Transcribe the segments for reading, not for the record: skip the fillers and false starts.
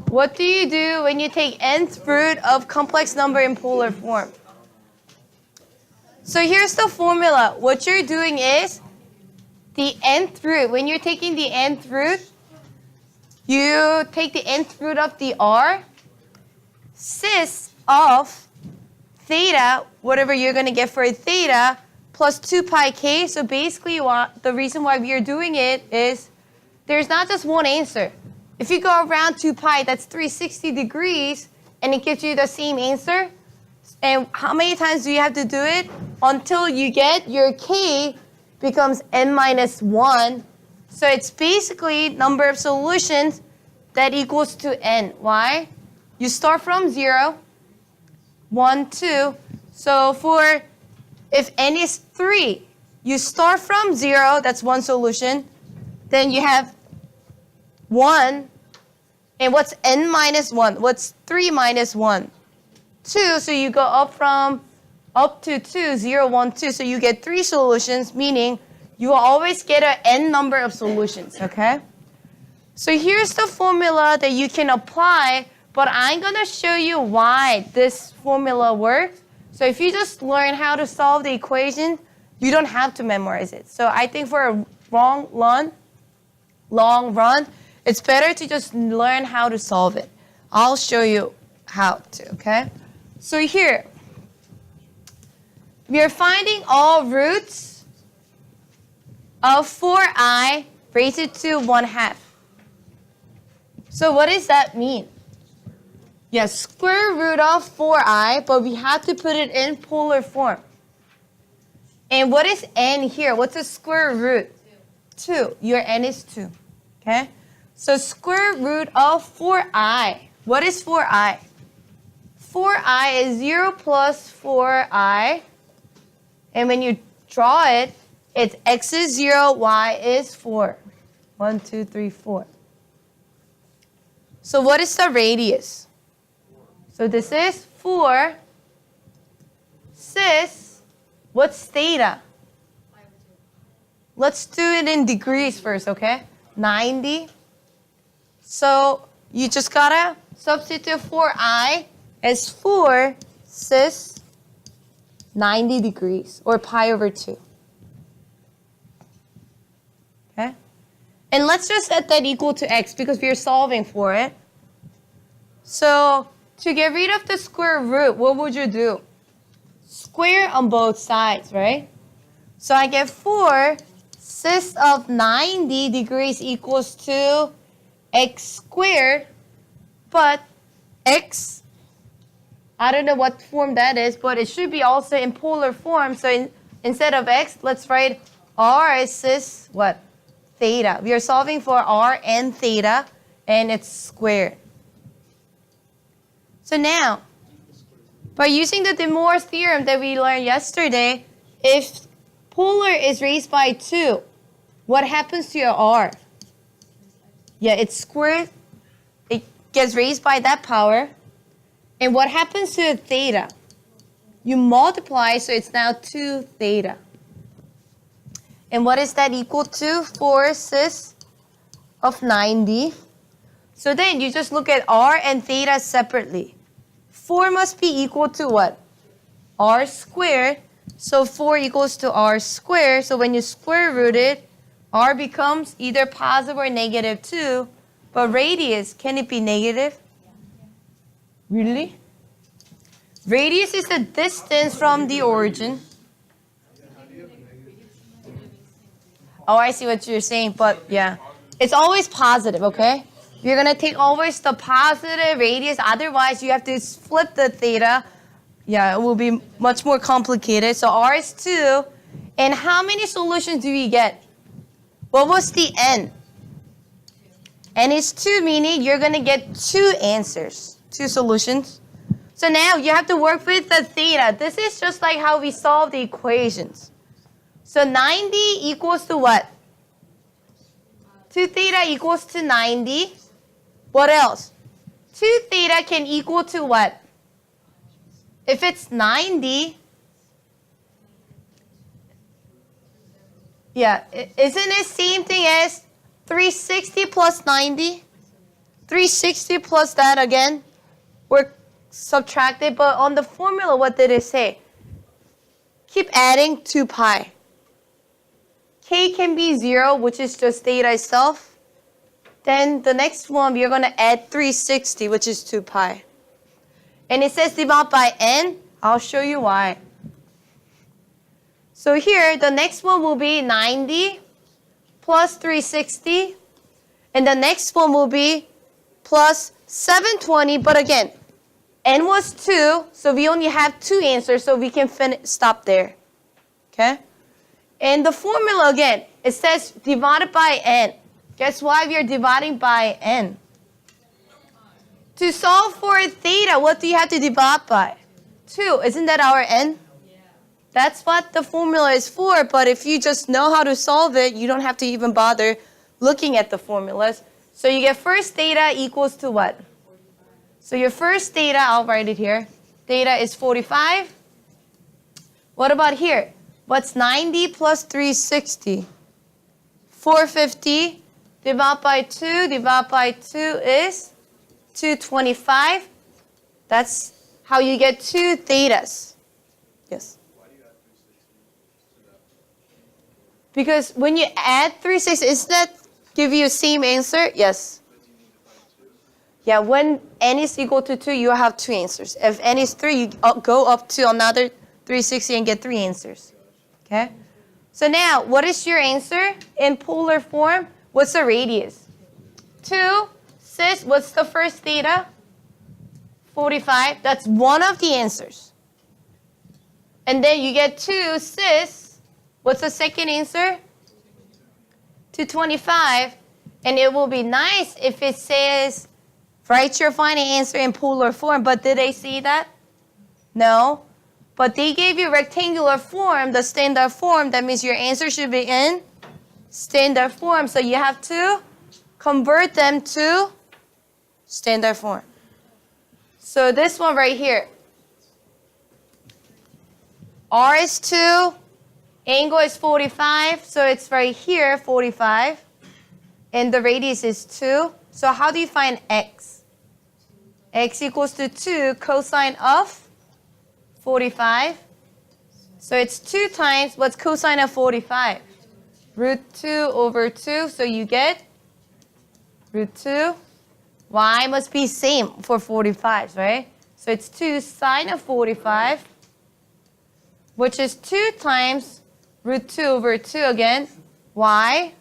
What do you do when you take nth root of complex number in polar form? So here's the formula. What you're doing is the nth root. When you're taking the nth root, you take the nth root of the r, cis of theta, whatever you're going to get for theta, plus 2 pi k. So basically, the reason why we are doing it is there's not just one answer. If you go around 2 pi, that's 360 degrees, and it gives you the same answer. And how many times do you have to do it? Until you get your k becomes n minus 1. So it's basically number of solutions that equals to n. Why? You start from 0, 1, 2. So if n is 3, you start from 0, that's one solution. Then you have 1. And what's n minus 1? What's 3 minus 1? 2. So you go up to 2, 0, 1, 2. So you get 3 solutions, meaning you will always get an n number of solutions, okay? So here's the formula that you can apply, but I'm going to show you why this formula works. So if you just learn how to solve the equation, you don't have to memorize it. So I think for a long run, it's better to just learn how to solve it. I'll show you how to, okay? So here, we are finding all roots of 4i raised to 1/2. So what does that mean? Yes, square root of 4i, but we have to put it in polar form. And what is n here? What's the square root? 2. Your n is 2, okay? So square root of 4i. What is 4i? 4i is 0 plus 4i. And when you draw it, it's x is 0, y is 4. 1, 2, 3, 4. So what is the radius? So this is 4 cis. What's theta? Let's do it in degrees first, okay? 90. So you just gotta substitute 4i as 4 cis 90 degrees, or pi over 2. Okay? And let's just set that equal to x because we're solving for it. So to get rid of the square root, what would you do? Square on both sides, right? So I get 4 cis of 90 degrees equals to x squared, but x, I don't know what form that is, but it should be also in polar form. So instead of x, let's write r cis what? Theta. We are solving for r and theta, and it's squared. So now, by using the De Moivre's theorem that we learned yesterday, if polar is raised by 2, what happens to your r? Yeah, it's squared. It gets raised by that power. And what happens to theta? You multiply, so it's now 2 theta. And what is that equal to? 4 cis of 90. So then you just look at r and theta separately. 4 must be equal to what? R squared. So 4 equals to r squared. So when you square root it, r becomes either positive or negative 2. But radius, can it be negative? Really? Radius is the distance from the origin. Oh, I see what you're saying, but yeah. It's always positive, okay? You're going to take always the positive radius. Otherwise, you have to flip the theta. Yeah, it will be much more complicated. So r is 2. And how many solutions do we get? What was the n? N is 2, meaning you're going to get 2 answers, 2 solutions. So now you have to work with the theta. This is just like how we solve the equations. So 90 equals to what? 2 theta equals to 90. What else? 2 theta can equal to what? If it's 90, yeah, isn't it same thing as 360 plus 90? 360 plus that again, we're subtracted, but on the formula, what did it say? Keep adding 2 pi. K can be 0, which is just theta itself. Then the next one, you're going to add 360, which is 2 pi. And it says divide by n. I'll show you why. So here, the next one will be 90 plus 360. And the next one will be plus 720. But again, n was 2, so we only have 2 answers, so we can stop there. Okay? And the formula again, it says divided by n. Guess why we are dividing by n? To solve for theta, what do you have to divide by? 2. Isn't that our n? Yeah. That's what the formula is for, but if you just know how to solve it, you don't have to even bother looking at the formulas. So you get first theta equals to what? 45. So your first theta, I'll write it here. Theta is 45. What about here? What's 90 plus 360? 450. Divide by 2. Divide by 2 is 225. That's how you get 2 thetas. Yes? Why do you add 360 to that? Because when you add 360, does that give you the same answer? Yes. But you need to find 2. Yeah, when n is equal to 2, you have 2 answers. If n is 3, you go up to another 360 and get 3 answers. Okay? So now, what is your answer in polar form? What's the radius? 2. Sis, what's the first theta? 45. That's one of the answers. And then you get 2. Sis, what's the second answer? 225. And it will be nice if it says, write your final answer in polar form. But did they see that? No. But they gave you rectangular form, the standard form. That means your answer should be in standard form. So you have to convert them to standard form. So this one right here. R is 2. Angle is 45. So it's right here, 45. And the radius is 2. So how do you find x? X equals to 2 cosine of 45. So it's 2 times, what's cosine of 45? Root 2 over 2. So you get root 2. Y must be same for 45, right? So it's 2 sine of 45, which is 2 times root 2 over 2 again, y.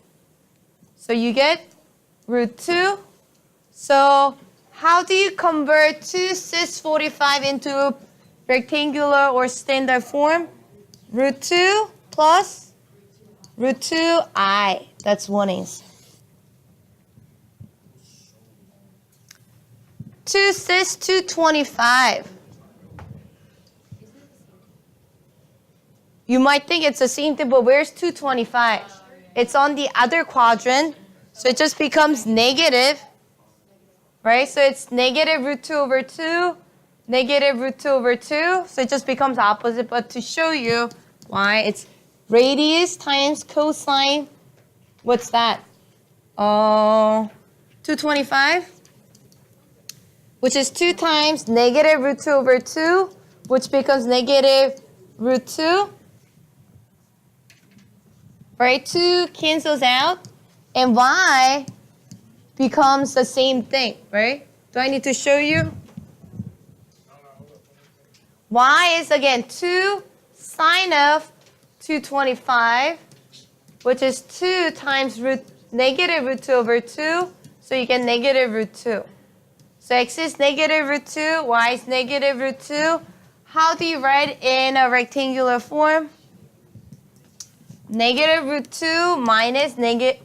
So you get root 2. So how do you convert 2 cis 45 into rectangular or standard form? Root 2 plus root 2i. That's one answer. 2 cis 225. You might think it's the same thing, but where's 225? It's on the other quadrant, so it just becomes negative, right? So it's negative root 2 over 2, negative root 2 over 2, so it just becomes opposite. But to show you why, it's radius times cosine, what's that? 225, which is 2 times negative root 2 over 2, which becomes negative root 2. Right, 2 cancels out, and y becomes the same thing, right? Do I need to show you? Y is, again, 2 sine of 225, which is 2 times negative root 2 over 2, so you get negative root 2. So x is negative root 2, y is negative root 2. How do you write in a rectangular form? Negative root 2 minus negative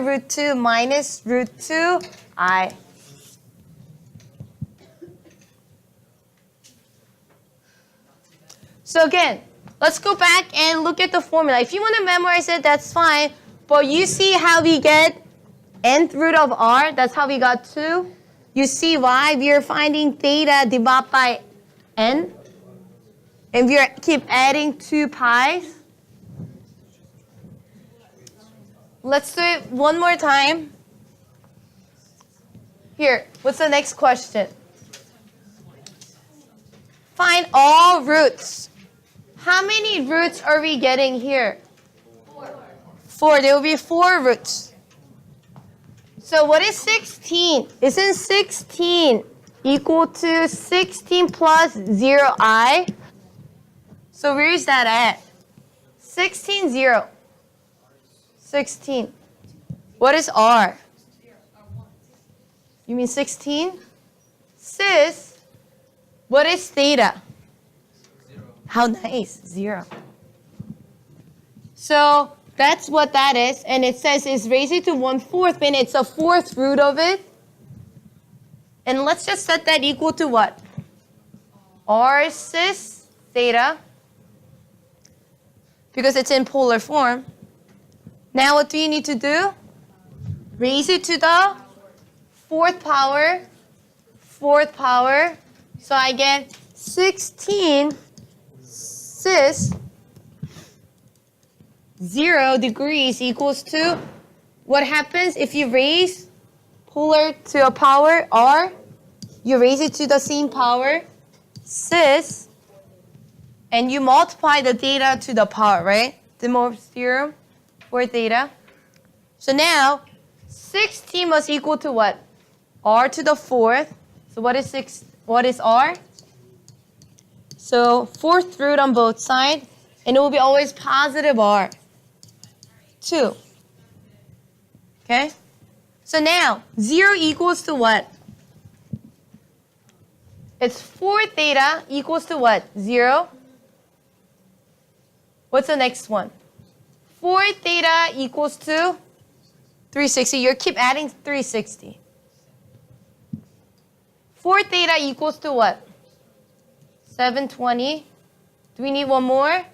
root 2 minus root 2i. So again, let's go back and look at the formula. If you want to memorize it, that's fine. But you see how we get nth root of r? That's how we got 2. You see why we are finding theta divided by n? And we keep adding 2 pi's. Let's do it one more time. Here, what's the next question? Find all roots. How many roots are we getting here? 4. There will be 4 roots. So what is 16? Isn't 16 equal to 16 plus 0i? So where is that at? 16, 0. 16. What is r? You mean 16? Sis, what is theta? How nice, 0. So that's what that is. And it says it's raised to 1/4, and it's a 4th root of it. And let's just set that equal to what? R cis theta. Because it's in polar form. Now what do you need to do? Raise it to the 4th power. 4th power. So I get 16 cis 0 degrees equals to, what happens if you raise polar to a power r? You raise it to the same power, cis, and you multiply the theta to the power, right? De Mor's theorem for theta. So now, 16 must equal to what? R to the 4th. So what is r? So 4th root on both sides, and it will be always positive r. 2. Okay? So now, 0 equals to what? It's 4 theta equals to what? 0. What's the next one? 4 theta equals to 360. You keep adding 360. 4 theta equals to what? 720. Do we need one more?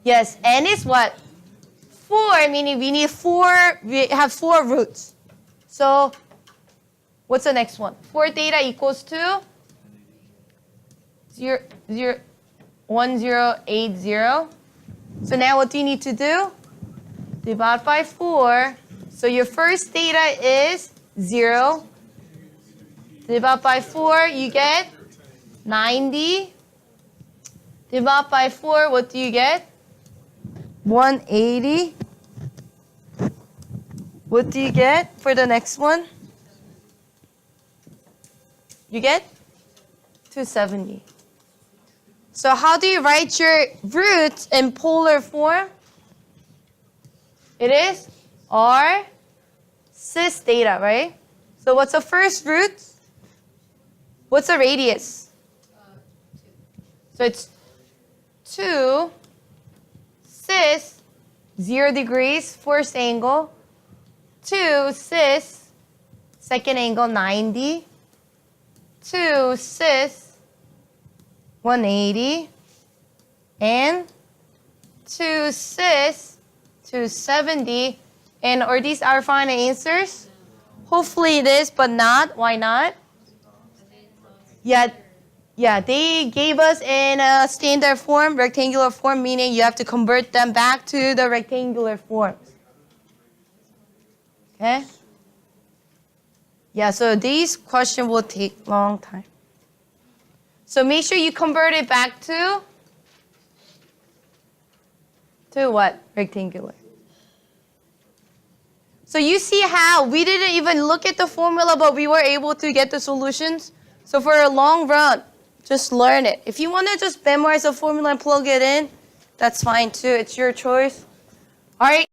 Yes, n is what? 4, meaning we have 4 roots. So, what's the next one? 4 theta equals to 1080. So now what do you need to do? Divide by 4. So your first theta is 0. Divide by 4, you get 90. Divide by 4, what do you get? 180. What do you get for the next one? You get 270. So how do you write your roots in polar form? It is r cis theta, right? So what's the first root? What's the radius? 2. So it's 2 cis 0 degrees first angle, 2 cis second angle 90, 2 cis 180, and 2 cis 270. And are these our final answers? Hopefully it is, but not. Why not? Yeah, they gave us in a standard form, rectangular form, meaning you have to convert them back to the rectangular forms. Okay? Yeah, so these questions will take a long time. So make sure you convert it back to what? Rectangular. So you see how we didn't even look at the formula, but we were able to get the solutions. So for a long run, just learn it. If you want to just memorize the formula and plug it in, that's fine too. It's your choice. All right.